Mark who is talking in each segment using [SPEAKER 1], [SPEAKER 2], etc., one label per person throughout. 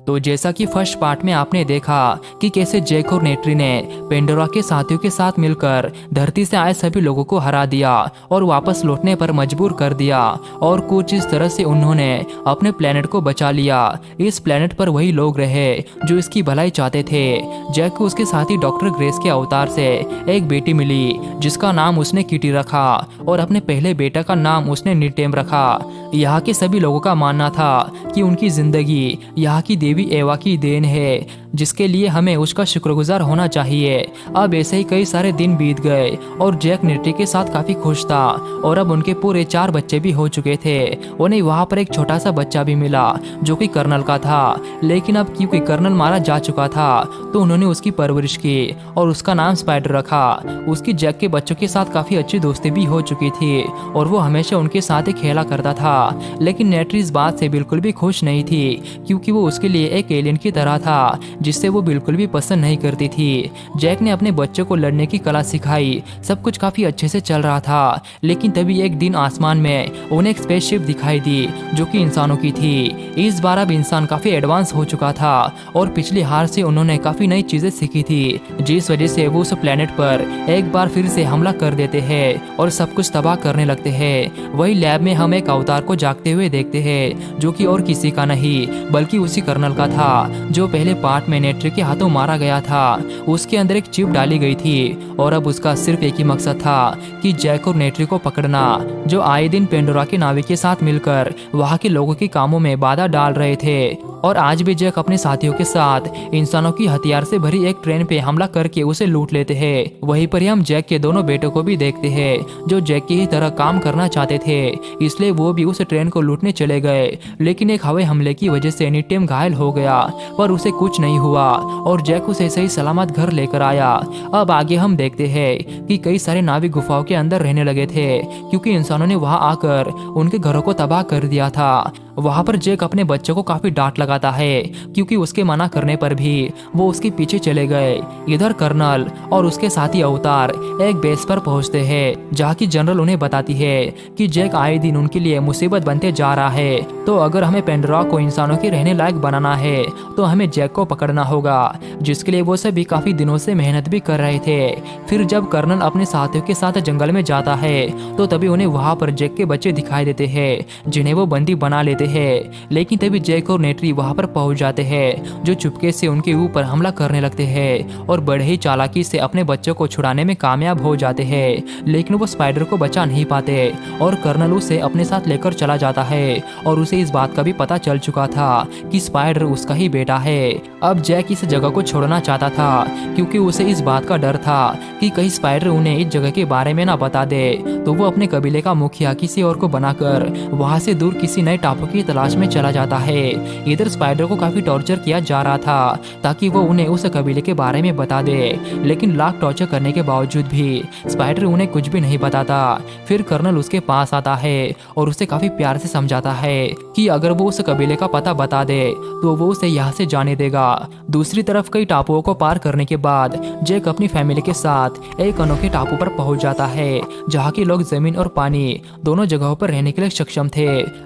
[SPEAKER 1] तो जैसा कि फर्स्ट पार्ट में आपने देखा कि कैसे जैक और नेट्री ने पेंडोरा के साथियों के साथ मिलकर धरती से आए सभी लोगों को हरा दिया और वापस लौटने पर मजबूर कर दिया, और कुछ इस तरह से उन्होंने अपने प्लेनेट को बचा लिया। इस प्लेनेट पर वही लोग रहे जो इसकी भलाई चाहते थे। जैक को उसके साथी डॉक्टर ग्रेस के अवतार से एक बेटी मिली जिसका नाम उसने किटी रखा, और अपने पहले बेटा का नाम उसने निटेम रखा। यहाँ के सभी लोगों का मानना था कि उनकी जिंदगी यहाँ की देवी एवा की देन है, जिसके लिए हमें उसका शुक्रगुजार होना चाहिए। अब ऐसे ही कई सारे दिन बीत गए और जैक नेट्री के साथ काफी खुश था, और अब उनके पूरे 4 बच्चे भी हो चुके थे। उन्हें वहाँ पर एक छोटा सा बच्चा भी मिला जो कि कर्नल का था, लेकिन अब क्योंकि कर्नल मारा जा चुका था तो उन्होंने उसकी परवरिश की और उसका नाम स्पाइडर रखा। उसकी जैक के बच्चों के साथ काफी अच्छी दोस्ती भी हो चुकी थी और वो हमेशा उनके साथ ही खेला करता था। लेकिन नेट्री इस बात से बिल्कुल भी खुश नहीं थी क्योंकि वो उसके लिए एक एलियन की तरह था, जिससे वो बिल्कुल भी पसंद नहीं करती थी। जैक ने अपने बच्चों को लड़ने की कला सिखाई, सब कुछ काफी अच्छे से चल रहा था, लेकिन तभी एक दिन आसमान में उन्हें एक स्पेसशिप दिखाई दी जो कि इंसानों की थी। इस बार अब इंसान काफी एडवांस हो चुका था और पिछली हार से उन्होंने काफी नई चीजें सीखी थी, जिस वजह से वो उस प्लेनेट पर एक बार फिर से हमला कर देते हैं और सब कुछ तबाह करने लगते हैं। वही लैब में हम एक अवतार को जागते हुए देखते हैं जो कि और किसी का नहीं बल्कि उसी कर्नल का था जो पहले पार्ट में नेट्री के हाथों मारा गया था। उसके अंदर एक चिप डाली गई थी और अब उसका सिर्फ एक ही मकसद था कि जैक और नेट्री को पकड़ना, जो आए दिन पेंडोरा के नाविक के साथ मिलकर वहाँ के लोगों के कामों में बाधा डाल रहे थे। और आज भी जैक अपने साथियों के साथ इंसानों की हथियार से भरी एक ट्रेन पे हमला करके उसे लूट लेते हैं। वहीं पर हम जैक के दोनों बेटों को भी देखते हैं जो जैक की ही तरह काम करना चाहते थे, इसलिए वो भी उस ट्रेन को लूटने चले गए। लेकिन एक हवाई हमले की वजह से निटेम घायल हो गया पर उसे कुछ नहीं हुआ और जैक उसे सही सलामत घर लेकर आया। अब आगे हम देखते हैं कि कई सारे नाविक गुफाओं के अंदर रहने लगे थे क्योंकि इंसानों ने वहां आकर उनके घरों को तबाह कर दिया था। वहां पर जैक अपने बच्चों को काफी डांट लगाता है क्योंकि उसके मना करने पर भी वो उसके पीछे चले गए। इधर कर्नल और उसके साथी अवतार एक बेस पर पहुंचते हैं जहाँ की जनरल उन्हें बताती है कि जैक आए दिन उनके लिए मुसीबत बनते जा रहा है, तो अगर हमें पेंडोरा को इंसानों के रहने लायक बनाना है तो हमें जैक को पकड़ना होगा, जिसके लिए वो सभी काफी दिनों से मेहनत भी कर रहे थे। फिर जब कर्नल अपने साथियों के साथ जंगल में जाता है तो तभी उन्हें वहाँ पर जैक के बच्चे दिखाई देते हैं जिन्हें वो बंदी बना लेते हैं। लेकिन तभी जैक और नेट्री वहां पर पहुंच जाते हैं जो चुपके से उनके ऊपर हमला करने लगते हैं और बड़े ही चालाकी से अपने बच्चों को छुड़ाने में कामयाब हो जाते हैं। लेकिन वो स्पाइडर को बचा नहीं पाते और कर्नल उसे अपने साथ लेकर चला जाता है और उसे इस बात का भी पता चल चुका था कि स्पाइडर उसका ही बेटा है। अब जैक इस जगह को छोड़ना चाहता था क्योंकि उसे इस बात का डर था कि कहीं स्पाइडर उन्हें इस जगह के बारे में ना बता दे, तो वो अपने कबीले का मुखिया किसी और को बनाकर वहां से दूर किसी नए टापू की तलाश में चला जाता है। इधर स्पाइडर को काफी टॉर्चर किया जा रहा था ताकि वो उन्हें उस कबीले के बारे में बता दे, लेकिन लाख टॉर्चर करने के बावजूद भी स्पाइडर उन्हें कुछ भी नहीं बताता। फिर कर्नल उसके पास आता है और उसे काफी प्यार से समझाता है कि अगर वो उस कबीले का पता बता दे तो वो उसे यहाँ से जाने देगा। दूसरी तरफ कई टापुओं को पार करने के बाद जैक अपनी फैमिली के साथ एक अनोखे टापू पर पहुंच जाता है जहाँ के लोग जमीन और पानी दोनों जगहों पर रहने के लिए सक्षम थे।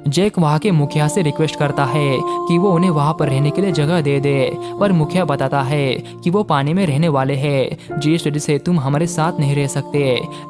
[SPEAKER 1] जैक वहाँ के मुखिया से रिक्वेस्ट करता है कि वो उन्हें वहाँ पर रहने के लिए जगह दे दे, पर मुखिया बताता है कि वो पानी में रहने वाले हैं जिस वजह से तुम हमारे साथ नहीं रह सकते।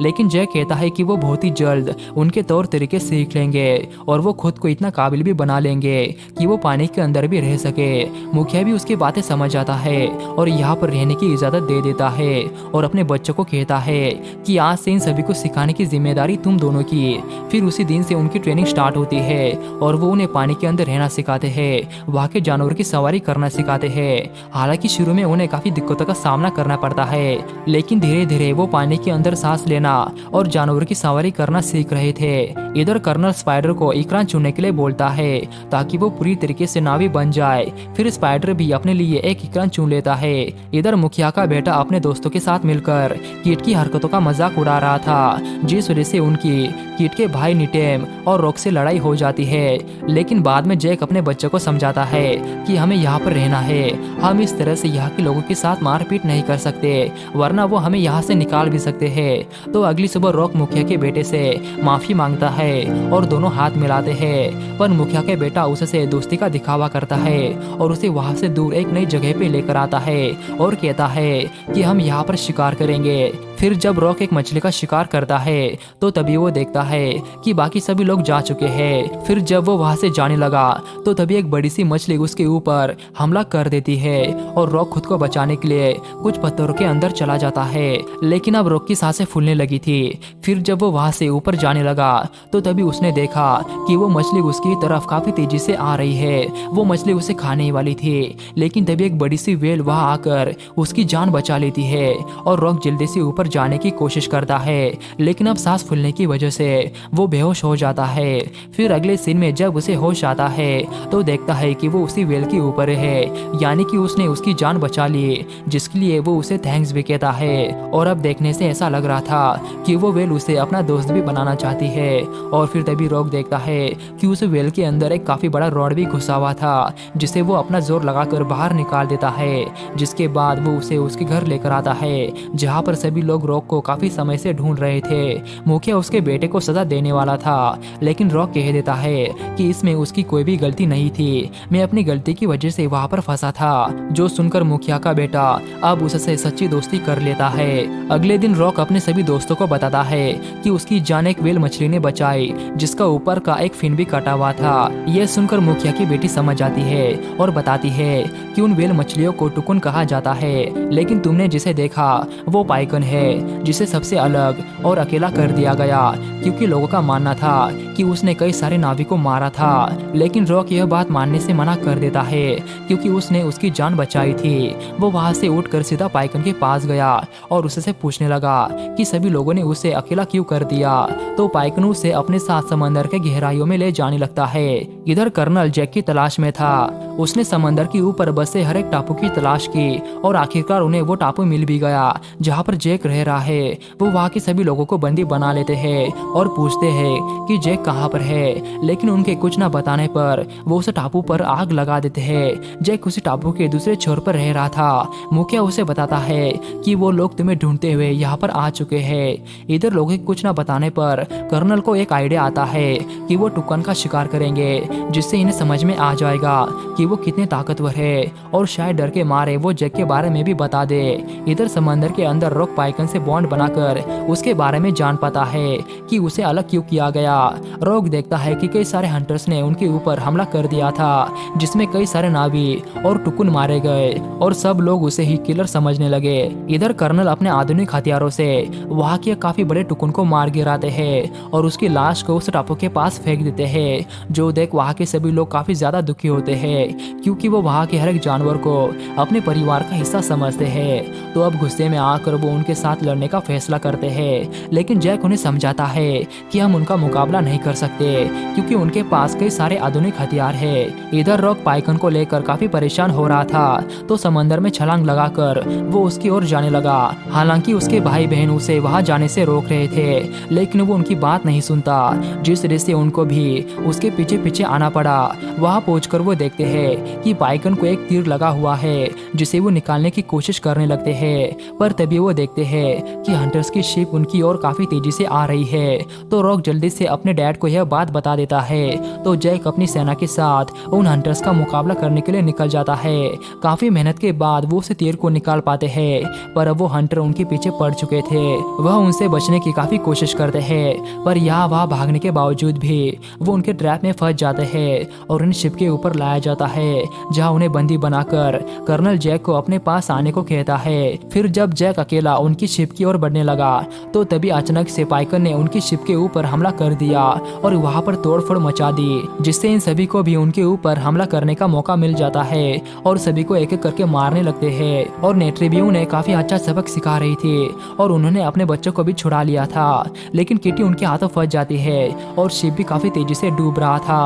[SPEAKER 1] लेकिन जैक कहता है कि वो बहुत ही जल्द उनके तौर तरीके सीख लेंगे और वो खुद को इतना काबिल भी बना लेंगे कि वो पानी के अंदर भी रह सके। मुखिया भी उसकी बातें समझ जाता है और यहाँ पर रहने की इजाजत दे देता है और अपने बच्चों को कहता है कि आज से इन सभी को सिखाने की जिम्मेदारी तुम दोनों की। फिर उसी दिन से उनकी ट्रेनिंग स्टार्ट होती है और वो उन्हें पानी के अंदर रहना सिखाते हैं, वहाँ के जानवर की सवारी करना सिखाते हैं। हालांकि शुरू में उन्हें काफी दिक्कतों का सामना करना पड़ता है, लेकिन धीरे धीरे वो पानी के अंदर सांस लेना और जानवर की सवारी करना सीख रहे थे। इधर कर्नल स्पाइडर को इकरार चुनने के लिए बोलता है ताकि वो पूरी तरीके से नावी बन जाए। फिर स्पाइडर भी अपने लिए एक इकरार चुन लेता है। इधर मुखिया का बेटा अपने दोस्तों के साथ मिलकर कीट की हरकतों का मजाक उड़ा रहा था, जिस वजह से उनकी कीट के भाई निटेम और रॉक से लड़ाई हो जाती है। लेकिन बाद में जैक अपने बच्चों को समझाता है कि हमें यहाँ पर रहना है, हम इस तरह से यहाँ के लोगों के साथ मारपीट नहीं कर सकते, वरना वो हमें यहाँ से निकाल भी सकते हैं। तो अगली सुबह रॉक मुखिया के बेटे से माफी मांगता है और दोनों हाथ मिलाते हैं, पर मुखिया के बेटा उससे दोस्ती का दिखावा करता है और उसे वहाँ से दूर एक नई जगह पे लेकर आता है और कहता है कि हम यहाँ पर शिकार करेंगे। फिर जब रॉक एक मछली का शिकार करता है तो तभी वो देखता है कि बाकी सभी लोग जा चुके हैं। फिर जब वो वहां से जाने लगा तो तभी एक बड़ी सी मछली उसके ऊपर हमला कर देती है और रॉक खुद को बचाने के लिए कुछ पत्थरों के अंदर चला जाता है, लेकिन अब रॉक की सांसें फूलने लगी थी। फिर जब वो वहां से ऊपर जाने लगा तो तभी उसने देखा कि वो मछली उसकी तरफ काफी तेजी से आ रही है। वो मछली उसे खाने वाली थी, लेकिन तभी एक बड़ी सी व्हेल वहां आकर उसकी जान बचा लेती है और रॉक जल्दी से ऊपर जाने की कोशिश करता है, लेकिन अब सांस फूलने की वजह से वो बेहोश हो जाता है। फिर अगले सीन में जब उसे होश आता है तो देखता है कि वो उसी व्हेल के ऊपर है, यानी कि उसने उसकी जान बचा ली, जिसके लिए वो उसे थैंक्स भी कहता है। और अब देखने से ऐसा लग रहा था कि वो व्हेल उसे अपना दोस्त भी बनाना चाहती है। और फिर तभी रॉक देखता है कि उस व्हेल के अंदर एक काफी बड़ा रॉड भी घुसा हुआ था, जिसे वो अपना जोर लगाकर बाहर निकाल देता है, जिसके बाद वो उसे उसके घर लेकर आता है, जहाँ पर सभी लोग रॉक को काफी समय से ढूंढ रहे थे। मुखिया उसके बेटे को सजा देने वाला था, लेकिन रॉक कह देता है कि इसमें उसकी कोई भी गलती नहीं थी, मैं अपनी गलती की वजह से वहाँ पर फंसा था। जो सुनकर मुखिया का बेटा अब उससे सच्ची दोस्ती कर लेता है। अगले दिन रॉक अपने सभी दोस्तों को बताता है कि उसकी जान एक व्हेल मछली ने बचाई, जिसका ऊपर का एक फिन भी कटा हुआ था। यह सुनकर मुखिया की बेटी समझ जाती है और बताती है कि उन व्हेल मछलियों को टुकुन कहा जाता है, लेकिन तुमने जिसे देखा वो पाइकन है, जिसे सबसे अलग और अकेला कर दिया गया, क्योंकि लोगों का मानना था कि उसने कई सारे नाविकों को मारा था। लेकिन रॉक यह बात मानने से मना कर देता है, क्योंकि उसने उसकी जान बचाई थी। वो वहां से उठकर सीधा पाइकन के पास गया और उससे पूछने लगा कि सभी लोगों ने उसे अकेला क्यों कर दिया। तो पाइकन उसे अपने साथ समंदर के गहराइयों में ले जाने लगता है। इधर कर्नल जैक की तलाश में था। उसने समंदर के ऊपर बसे हर एक टापू की तलाश की और आखिरकार उन्हें वो टापू मिल भी गया जहाँ पर जैक रह रहा है। वो वहाँ के सभी लोगों को बंदी बना लेते हैं और पूछते हैं कि जैक कहाँ पर है, लेकिन उनके कुछ न बताने पर वो उस टापू पर आग लगा देते हैं। जैक उसी टापू के दूसरे छोर पर रह रहा था। मुखिया उसे बताता है कि वो लोग तुम्हें ढूंढते हुए यहाँ पर आ चुके हैं। इधर लोगों के कुछ न बताने पर कर्नल को एक आइडिया आता है कि वो टुकन का शिकार करेंगे, जिससे इन्हें समझ में आ जाएगा कि वो कितने ताकतवर है और शायद डर के मारे वो जैक के बारे में भी बता दे। इधर समंदर के अंदर रॉक पाइकन से बॉन्ड बनाकर उसके बारे में जान पाता है कि उसे अलग क्यों किया गया। रॉक देखता है कि कई सारे हंटर्स ने उनके ऊपर हमला कर दिया था, जिसमें कई सारे नावी और टुकुन मारे गए और सब लोग उसे ही किलर समझने लगे। इधर कर्नल अपने आधुनिक हथियारों से वहाँ के काफी बड़े टुकुन को मार गिराते हैं और उसकी लाश को उस टापू के पास फेंक देते हैं, जो देख वहाँ के सभी लोग काफी ज्यादा दुखी होते हैं, क्योंकि वो वहाँ के हर एक जानवर को अपने परिवार का हिस्सा समझते हैं। तो अब गुस्से में आकर वो उनके साथ लड़ने का फैसला करते हैं, लेकिन जैक उन्हें समझाता है कि हम उनका मुकाबला नहीं कर सकते, क्योंकि उनके पास कई सारे आधुनिक हथियार है। इधर रॉक पाइकन को लेकर काफी परेशान हो रहा था, तो समंदर में छलांग लगाकर वो उसकी ओर जाने लगा। हालांकि उसके भाई बहन उसे वहां जाने से रोक रहे थे, लेकिन वो उनकी बात नहीं सुनता, जिस वजह से उनको भी उसके पीछे पीछे आना पड़ा। वहां पहुंचकर वो देखते हैं कि पाइकन को एक तीर लगा हुआ है, जिसे वो निकालने की कोशिश करने लगते हैं, पर तभी वो देखते हैं कि हंटर्स की शिप उनकी ओर काफी तेजी से आ रही है। तो रॉक जल्दी से अपने डैड को यह बात बता देता है। तो जैक अपनी सेना के साथ उन हंटर्स का मुकाबला करने के लिए निकल जाता है। काफी मेहनत के बाद वो उस तीर को निकाल पाते हैं, पर अब वो हंटर उनके पीछे पड़ चुके थे। वह उनसे बचने की काफी कोशिश करते हैं, पर यहाँ वहाँ भागने के बावजूद भी वो उनके ट्रैप में फंस जाते हैं और उन्हें शिप के ऊपर लाया जाता है, जहाँ उन्हें बंदी बनाकर कर्नल जैक को अपने पास आने को कहता है। फिर जब जैक अकेला उनकी शिप की ओर बढ़ने लगा, तो तभी अचानक से पाइकन ने उनकी शिप के ऊपर हमला कर दिया और वहाँ पर तोड़फोड़ मचा दी, जिससे इन सभी को भी उनके ऊपर हमला करने का मौका मिल जाता है और सभी को एक एक करके मारने लगते हैं। और नेट्रिब्यू ने काफी अच्छा सबक सिखा रही थी और उन्होंने अपने बच्चों को भी छुड़ा लिया था, लेकिन किटी उनके हाथों फंस जाती है और शिप भी काफी तेजी से डूब रहा था।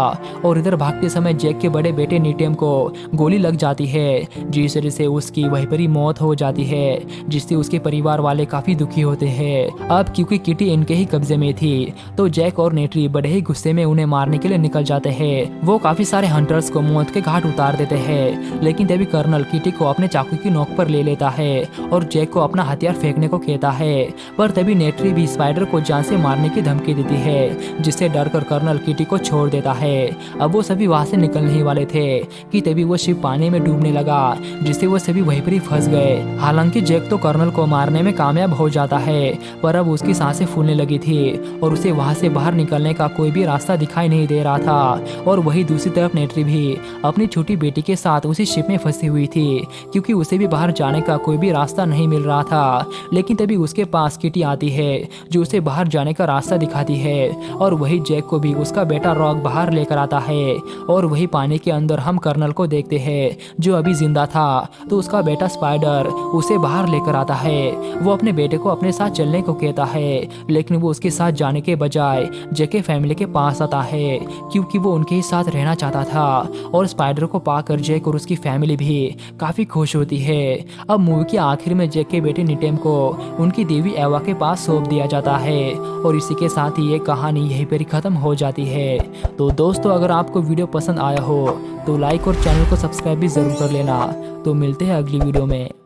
[SPEAKER 1] और इधर भागते समय जैक के बड़े बेटे नीटेम को गोली लग जाती है, जिस वजह से उसकी वहीं पर ही मौत हो जाती है, जिससे उसके परिवार वाले काफी दुखी होते हैं। अब क्योंकि किटी इनके ही कब्जे में थी तो जैक और नेट्री बड़े ही गुस्से में उन्हें मारने के लिए निकल जाते हैं। वो काफी सारे हंटर्स को मौत के घाट उतार देते हैं, लेकिन तभी कर्नल किटी को अपने चाकू की नोक पर ले लेता है और जैक को अपना हथियार फेंकने को कहता है। पर तभी नेट्री भी स्पाइडर को जान से मारने की धमकी देती है, जिससे डरकर कर्नल किटी को छोड़ देता है। अब वो सभी वहां से निकलने ही वाले थे कि तभी वो शिप पानी में डूबने लगा, जिससे वो सभी वहीं पर ही फंस गए। हालांकि जैक तो कर्नल को मारने में कामयाब हो जाता है, पर अब उसकी सांसें फूलने लगी थी और उसे वहां से बाहर निकलने का कोई भी रास्ता दिखाई नहीं दे रहा था। और वही दूसरी तरफ नेट्री भी अपनी छोटी बेटी के साथ उसी शिप में फंसी हुई थी, क्योंकि उसे भी बाहर जाने का कोई भी रास्ता नहीं मिल रहा था। लेकिन तभी उसके पास किटी आती है जो उसे बाहर जाने का रास्ता दिखाती है, और वही जैक को भी उसका बेटा रॉक बाहर लेकर आता है। और वही पानी के अंदर हम कर्नल को देखते हैं जो अभी जिंदा था, तो उसका बेटा स्पाइडर उसे बाहर लेकर आता है। वो अपने बेटे को अपने साथ चलने को कहता है, लेकिन वो उसके साथ जाने के बजाय जैक के फैमिली के पास आता है, क्योंकि वो उनके ही साथ रहना चाहता था। और स्पाइडर को पाकर जैक और उसकी फैमिली भी काफी खुश होती है। अब मूवी के आखिर में जैक के बेटे निटेम को उनकी देवी एवा के पास सौंप दिया जाता है, और इसी के साथ ही ये कहानी यहीं पर ही खत्म हो जाती है। तो दोस्तों, अगर आपको वीडियो पसंद आया हो तो लाइक और चैनल को सब्सक्राइब भी जरूर कर लेना। तो मिलते हैं अगली वीडियो में।